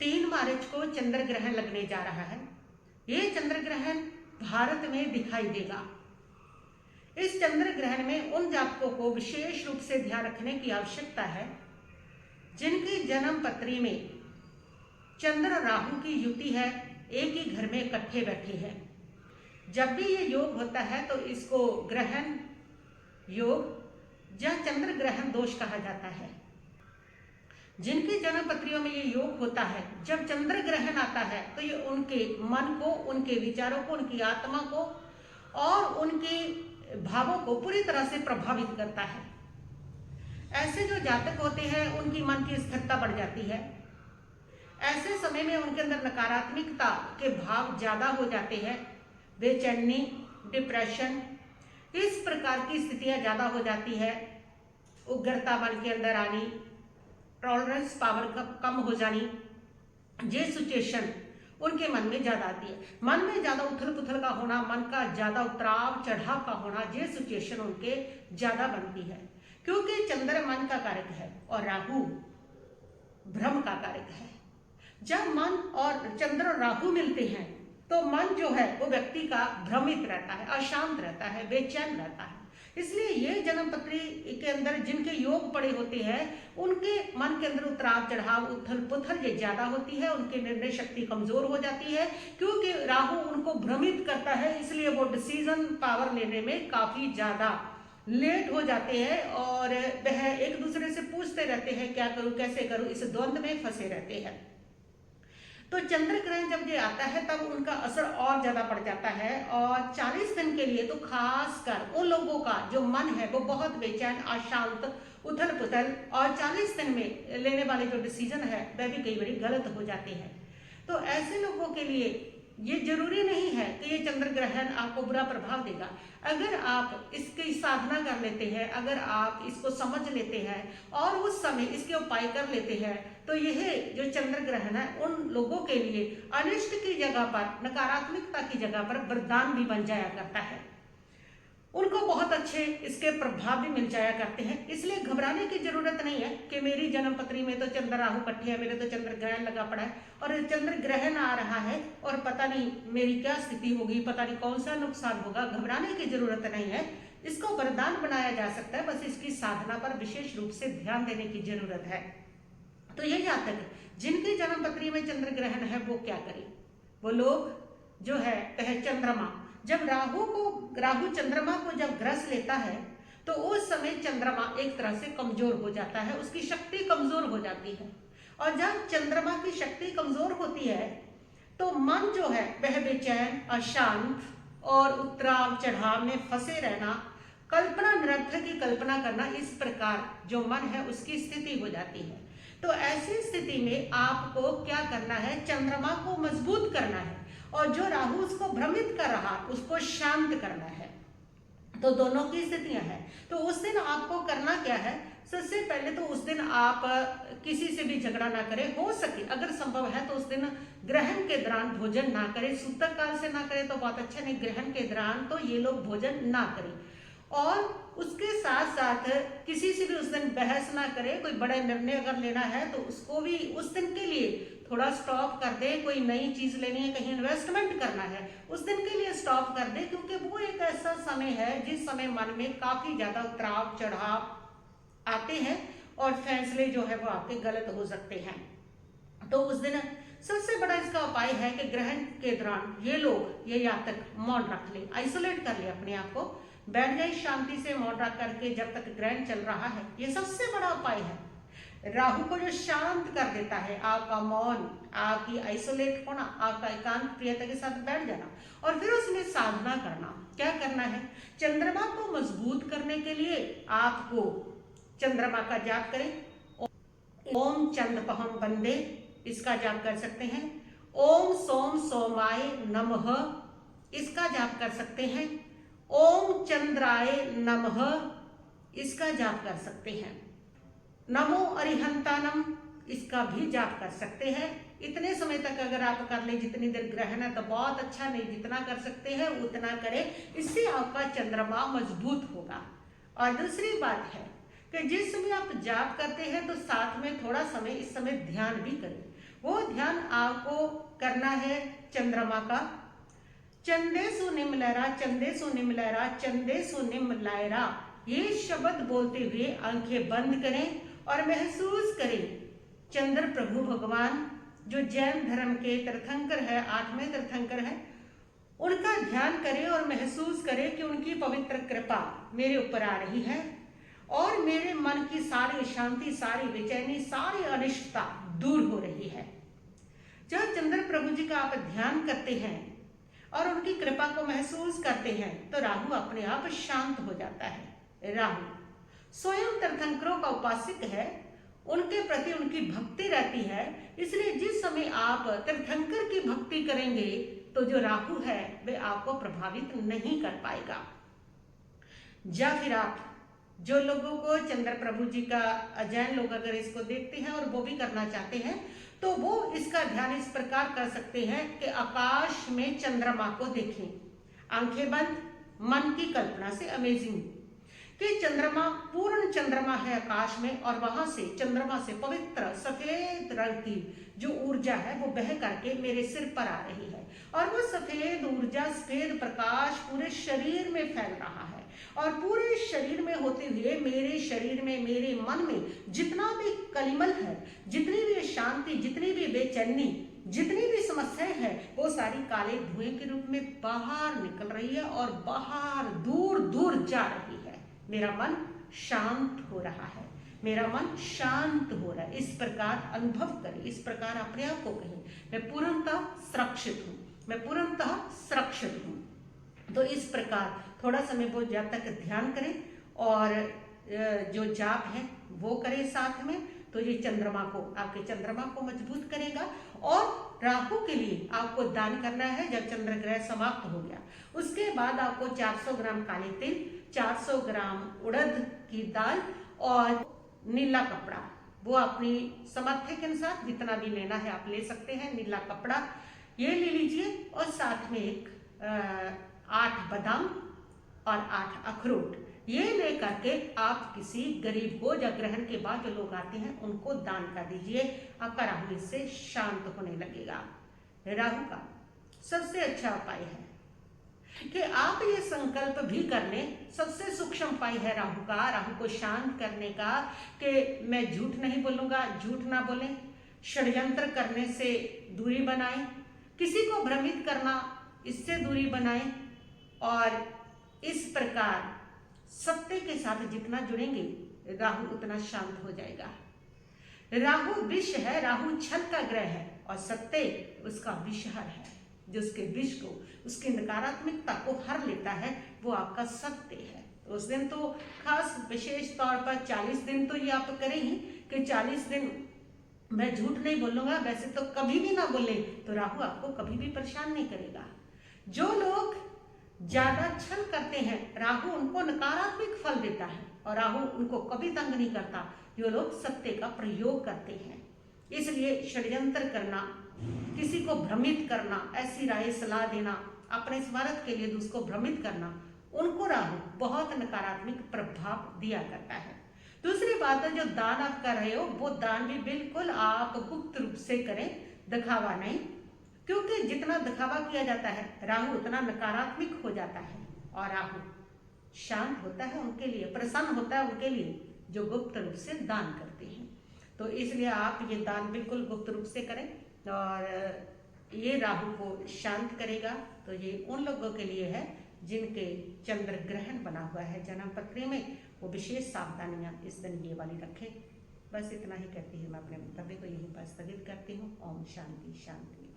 3 मार्च को चंद्र ग्रहण लगने जा रहा है। ये चंद्र ग्रहण भारत में दिखाई देगा। इस चंद्र ग्रहण में उन जातकों को विशेष रूप से ध्यान रखने की आवश्यकता है जिनकी जन्म पत्री में चंद्र राहु की युति है, एक ही घर में इकट्ठे बैठे हैं। जब भी ये योग होता है तो इसको ग्रहण योग या चंद्र ग्रहण दोष कहा जाता है। जिनकी जन्म पत्रियों में ये योग होता है, जब चंद्र ग्रहण आता है तो ये उनके मन को, उनके विचारों को, उनकी आत्मा को और उनके भावों को पूरी तरह से प्रभावित करता है। ऐसे जो जातक होते हैं उनकी मन की स्थिरता बढ़ जाती है। ऐसे समय में उनके अंदर नकारात्मकता के भाव ज्यादा हो जाते हैं। बेचैनी, डिप्रेशन, इस प्रकार की स्थितियां ज्यादा हो जाती है। उग्रता मन के अंदर आनी, टॉलरेंस पावर कम हो जानी, ये सिचुएशन उनके मन में ज्यादा आती है। मन में ज्यादा उथल पुथल का होना, मन का ज्यादा उतराव चढ़ाव का होना, ये सिचुएशन उनके ज्यादा बनती है। क्योंकि चंद्र मन का कारक है और राहु भ्रम का कारक है। जब मन और चंद्र और राहु मिलते हैं तो मन जो है वो व्यक्ति का भ्रमित रहता है, अशांत रहता है, बेचैन रहता है। इसलिए ये जन्म पत्री के अंदर जिनके योग पड़े होते हैं उनके मन के अंदर उतराव चढ़ाव, उथल पुथल ये ज्यादा होती है। उनकी निर्णय शक्ति कमजोर हो जाती है क्योंकि राहु उनको भ्रमित करता है। इसलिए वो डिसीजन पावर लेने में काफी ज्यादा लेट हो जाते हैं और वह एक दूसरे से पूछते रहते हैं क्या करूं, कैसे करूं, इस द्वंद्व में फंसे रहते हैं। तो चंद्र ग्रहण जब ये आता है तब उनका असर और ज्यादा पड़ जाता है और 40 दिन के लिए तो खासकर उन लोगों का जो मन है वो बहुत बेचैन, अशांत, उथल पुथल और 40 दिन में लेने वाले जो डिसीजन है वह भी कई बार गलत हो जाते हैं। तो ऐसे लोगों के लिए ये जरूरी नहीं है कि ये चंद्र ग्रहण आपको बुरा प्रभाव देगा। अगर आप इसकी साधना कर लेते हैं, अगर आप इसको समझ लेते हैं और उस समय इसके उपाय कर लेते हैं तो यह जो चंद्र ग्रहण है उन लोगों के लिए अनिष्ट की जगह पर, नकारात्मकता की जगह पर वरदान भी बन जाया करता है। उनको बहुत अच्छे इसके प्रभाव भी मिल जाया करते हैं। इसलिए घबराने की जरूरत नहीं है कि मेरी जन्म पत्री में तो चंद्र राहु इकट्ठे है, मेरे तो चंद्र ग्रहण लगा पड़ा है और चंद्र ग्रहण आ रहा है और पता नहीं मेरी क्या स्थिति होगी, पता नहीं कौन सा नुकसान होगा। घबराने की जरूरत नहीं है। इसको वरदान बनाया जा सकता है, बस इसकी साधना पर विशेष रूप से ध्यान देने की जरूरत है। तो ये जातक जिनकी जन्म पत्री में चंद्र ग्रहण है वो क्या करें? वो लोग जो है वह चंद्रमा, जब राहु चंद्रमा को जब ग्रस लेता है तो उस समय चंद्रमा एक तरह से कमजोर हो जाता है, उसकी शक्ति कमजोर हो जाती है। और जब चंद्रमा की शक्ति कमजोर होती है तो मन जो है वह बेचैन, अशांत और उतराव चढ़ाव में फंसे रहना, कल्पना, निरर्थक की कल्पना करना, इस प्रकार जो मन है उसकी स्थिति हो जाती है। तो ऐसी स्थिति में आपको क्या करना है? चंद्रमा को मजबूत करना है और जो राहु उसको भ्रमित कर रहा उसको शांत करना है। तो दोनों की स्थितियां हैं। तो उस दिन आपको करना क्या है? सबसे पहले तो उस दिन आप किसी से भी झगड़ा ना करें। हो सके अगर संभव है तो उस दिन ग्रहण के दौरान भोजन ना करें। सूतक काल से ना करें तो बहुत अच्छा, नहीं ग्रहण के दौरान तो ये लोग भोजन ना करें। और उसके साथ साथ किसी से भी उस दिन बहस ना करें। कोई बड़ा निर्णय अगर लेना है तो उसको भी उस दिन के लिए थोड़ा स्टॉप कर दे। कोई नई चीज लेनी है, कहीं इन्वेस्टमेंट करना है, उस दिन के लिए स्टॉप कर दे, क्योंकि वो एक ऐसा समय है जिस समय मन में काफी ज्यादा उतराव चढ़ाव आते हैं और फैसले जो है वो आपके गलत हो सकते हैं। तो उस दिन सबसे बड़ा इसका उपाय है कि ग्रहण के दौरान ये लोग ये जातक मौन रख ले, आइसोलेट कर ले अपने आप को, बैठ जाए शांति से मौन रख करके जब तक ग्रहण चल रहा है। ये सबसे बड़ा उपाय है। राहु को जो शांत कर देता है, आपका मौन, आपकी आइसोलेट होना, आपका एकांत प्रियता के साथ बैठ जाना और फिर उसमें साधना करना। क्या करना है? चंद्रमा को मजबूत करने के लिए आपको चंद्रमा का जाप करें। ओम चंद्रपहम वंदे, इसका जाप कर सकते हैं। ओम सोम सोमाय नमः, इसका जाप कर सकते हैं। ओम चंद्राय नमः, इसका जाप कर सकते हैं। नमो अरिहंतानम, इसका भी जाप कर सकते हैं। इतने समय तक अगर आप कर ले, जितनी देर ग्रहण है तो बहुत अच्छा, नहीं जितना कर सकते हैं उतना करें। इससे आपका चंद्रमा मजबूत होगा। और दूसरी बात है, कि जिस समय आप जाप करते हैं तो साथ में थोड़ा समय इस समय ध्यान भी करें। वो ध्यान आपको करना है चंद्रमा का। चंदेसु निमलहरा, चंदेसु निमलहरा, चंदेसु निमलहरा, ये शब्द बोलते हुए आंखें बंद करें और महसूस करें चंद्र प्रभु भगवान जो जैन धर्म के तीर्थंकर है, 8वें तीर्थंकर है, उनका ध्यान करें और महसूस करें कि उनकी पवित्र कृपा मेरे ऊपर आ रही है और मेरे मन की सारी अशांति, सारी बेचैनी, सारी अनिष्टता दूर हो रही है। जब चंद्र प्रभु जी का आप ध्यान करते हैं और उनकी कृपा को महसूस करते हैं तो राहु अपने आप शांत हो जाता है। राहु स्वयं तीर्थंकरों का उपासक है, उनके प्रति उनकी भक्ति रहती है, इसलिए जिस समय आप तीर्थंकर की भक्ति करेंगे तो जो राहु है वे आपको प्रभावित नहीं कर पाएगा। या फिर आप जो लोगों को चंद्र प्रभु जी का, जैन लोग अगर इसको देखते हैं और वो भी करना चाहते हैं तो वो इसका ध्यान इस प्रकार कर सकते हैं कि आकाश में चंद्रमा को देखें, आंखें बंद, मन की कल्पना से अमेजिंग कि चंद्रमा, पूर्ण चंद्रमा है आकाश में और वहां से चंद्रमा से पवित्र सफेद रंग की जो ऊर्जा है वो बह करके मेरे सिर पर आ रही है और वो सफेद ऊर्जा, सफेद प्रकाश पूरे शरीर में फैल रहा है और पूरे शरीर में होते हुए मेरे शरीर में, मेरे मन में जितना भी कलिमल है, जितनी भी शांति, जितनी भी बेचैनी, जितनी भी समस्याएं हैं, वो सारी काले धुएं के रूप में बाहर निकल रही है और बाहर दूर दूर जा रही है। मेरा मन शांत हो रहा है, मेरा मन शांत हो रहा है। इस प्रकार अनुभव करें, इस प्रकार अपने आप को कहें, मैं पूर्णतः सुरक्षित हूँ, मैं पूर्णतः सुरक्षित हूँ। तो इस प्रकार थोड़ा समय वो जब तक ध्यान करें और जो जाप है वो करें साथ में, तो ये चंद्रमा को, आपके चंद्रमा को मजबूत करेगा। और राहु के लिए आपको दान करना है जब चंद्र ग्रह समाप्त हो गया, उसके बाद आपको 400 ग्राम काले तिल, 400 ग्राम उड़द की दाल और नीला कपड़ा, वो अपनी सामर्थ्य के अनुसार जितना भी लेना है आप ले सकते हैं, नीला कपड़ा ये ले लीजिए और साथ में एक 8 बादाम और 8 अखरोट ये ले करके आप किसी गरीब को, या ग्रहण के बाद जो लोग आते हैं उनको दान कर दीजिए। आपका राहु इससे शांत होने लगेगा। राहु का सबसे अच्छा उपाय है कि आप ये संकल्प भी कर लें, सबसे सूक्ष्म उपाय है राहु का, राहु को शांत करने का, कि मैं झूठ नहीं बोलूंगा, झूठ ना बोलें, षड्यंत्र करने से दूरी बनाएं, किसी को भ्रमित करना इससे दूरी बनाएं और इस प्रकार सत्य के साथ जितना जुड़ेंगे राहु उतना शांत हो जाएगा। राहु विष है, राहु छल का ग्रह है और सत्य उसका विषहर है, जो उसके विष को, उसकी नकारात्मकता को हर लेता है, वो आपका सत्य है। उस दिन तो खास विशेष तौर पर 40 दिन तो ये आप करें ही कि 40 दिन मैं झूठ नहीं बोलूंगा, वैसे तो कभी भी ना बोले तो राहु आपको कभी भी परेशान नहीं करेगा। जो लोग ज्यादा छल करते हैं राहु उनको नकारात्मक फल देता है और राहु उनको कभी तंग नहीं करता, जो लोग सत्य का प्रयोग करते हैं। इसलिए षड्यंत्र करना, किसी को भ्रमित करना, ऐसी राय सलाह देना, अपने स्वार्थ के लिए दूसरों को भ्रमित करना, उनको राहु बहुत नकारात्मक प्रभाव दिया करता है। दूसरी बात है, जो दान आप कर रहे हो वो दान भी बिल्कुल आप गुप्त रूप से करें, दिखावा नहीं, क्योंकि जितना दिखावा किया जाता है राहु उतना नकारात्मक हो जाता है और राहु शांत होता है उनके लिए, प्रसन्न होता है उनके लिए जो गुप्त रूप से दान करते हैं। तो इसलिए आप ये दान बिल्कुल गुप्त रूप से करें और ये राहु को शांत करेगा। तो ये उन लोगों के लिए है जिनके चंद्र ग्रहण बना हुआ है जन्म पत्री में, वो विशेष सावधानियां इस दिन ये वाली रखें। बस इतना ही कहती हूँ मैं अपने वक्तव्य को यहीं पर स्थगित करती हूँ। ओम शांति शांति।